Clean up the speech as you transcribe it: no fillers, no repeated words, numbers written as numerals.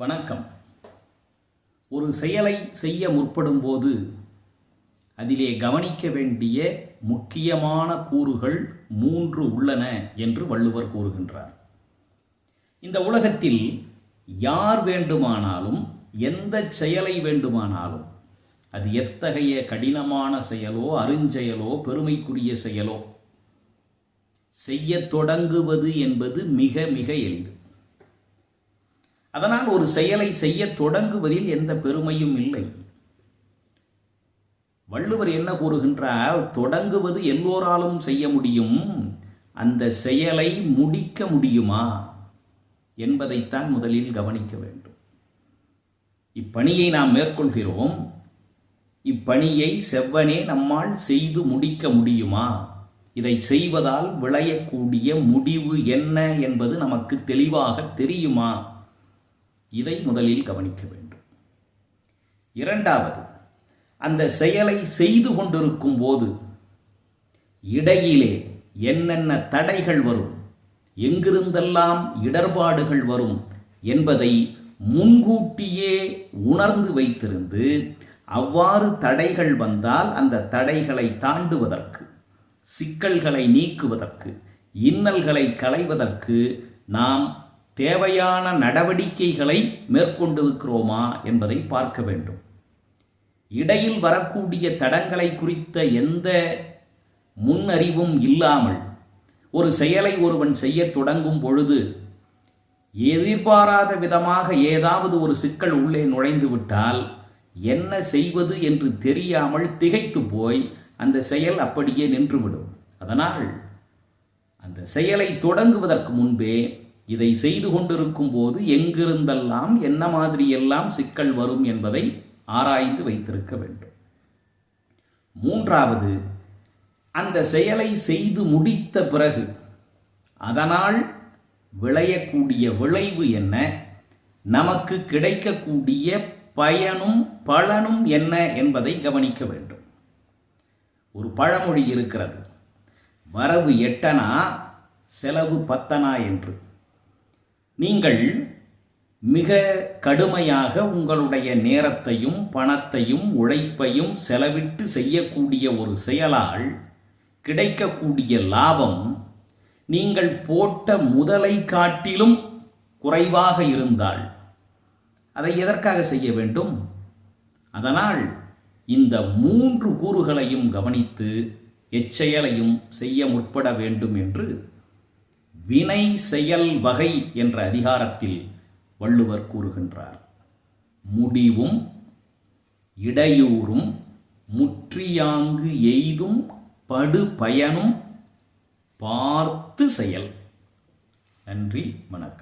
வணக்கம். ஒரு செயலை செய்ய முற்படும் போது அதிலே கவனிக்க வேண்டிய முக்கியமான கூறுகள் 3 உள்ளன என்று வள்ளுவர் கூறுகின்றார். இந்த உலகத்தில் யார் வேண்டுமானாலும் எந்த செயலை வேண்டுமானாலும், அது எத்தகைய கடினமான செயலோ அருஞ்செயலோ பெருமைக்குரிய செயலோ, செய்ய தொடங்குவது என்பது மிக மிக எளிது. அதனால் ஒரு செயலை செய்ய தொடங்குவதில் எந்த பெருமையும் இல்லை. வள்ளுவர் என்ன கூறுகின்றார்? தொடங்குவது எல்லோராலும் செய்ய முடியும், அந்த செயலை முடிக்க முடியுமா என்பதைத்தான் முதலில் கவனிக்க வேண்டும். இப்பணியை நாம் மேற்கொள்கிறோம், இப்பணியை செவ்வனே நம்மால் செய்து முடிக்க முடியுமா? இதை செய்வதால் விளையக்கூடிய முடிவு என்ன என்பது நமக்கு தெளிவாக தெரியுமா? இதை முதலில் கவனிக்க வேண்டும். இரண்டாவது, அந்த செயலை செய்து கொண்டிருக்கும் போது இடையிலே என்னென்ன தடைகள் வரும், எங்கிருந்தெல்லாம் இடர்பாடுகள் வரும் என்பதை முன்கூட்டியே உணர்ந்து வைத்திருந்து, அவ்வாறு தடைகள் வந்தால் அந்த தடைகளை தாண்டுவதற்கு, சிக்கல்களை நீக்குவதற்கு, இன்னல்களை களைவதற்கு நாம் தேவையான நடவடிக்கைகளை மேற்கொண்டிருக்கிறோமா என்பதை பார்க்க வேண்டும். இடையில் வரக்கூடிய தடங்களை குறித்த எந்த முன்னறிவும் இல்லாமல் ஒரு செயலை ஒருவன் செய்ய தொடங்கும் பொழுது எதிர்பாராத விதமாக ஏதாவது ஒரு சிக்கல் உள்ளே நுழைந்து விட்டால் என்ன செய்வது என்று தெரியாமல் திகைத்து போய் அந்த செயல் அப்படியே நின்றுவிடும். அதனால் அந்த செயலை தொடங்குவதற்கு முன்பே இதை செய்து கொண்டிருக்கும் போது எங்கிருந்தெல்லாம் என்ன மாதிரி எல்லாம் சிக்கல் வரும் என்பதை ஆராய்ந்து வைத்திருக்க வேண்டும். மூன்றாவது, அந்த செயலை செய்து முடித்த பிறகு அதனால் விளையக்கூடிய விளைவு என்ன, நமக்கு கிடைக்கக்கூடிய பயனும் பலனும் என்ன என்பதை கவனிக்க வேண்டும். ஒரு பழமொழி இருக்கிறது, வரவு 8 செலவு 10 என்று. நீங்கள் மிக கடுமையாக உங்களுடைய நேரத்தையும் பணத்தையும் உழைப்பையும் செலவிட்டு செய்யக்கூடிய ஒரு செயலால் கிடைக்கக்கூடிய லாபம் நீங்கள் போட்ட முதலை காட்டிலும் குறைவாக இருந்தால் அதை எதற்காக செய்ய வேண்டும்? அதனால் இந்த 3 கூறுகளையும் கவனித்து எச்செயலையும் செய்ய முற்பட வேண்டும் என்று வினை செயல் வகை என்ற அதிகாரத்தில் வள்ளுவர் கூறுகின்றார். முடிவும் இடையூறும் முற்றியாங்கு எய்தும் படு பயனும் பார்த்து செயல். நன்றி, வணக்கம்.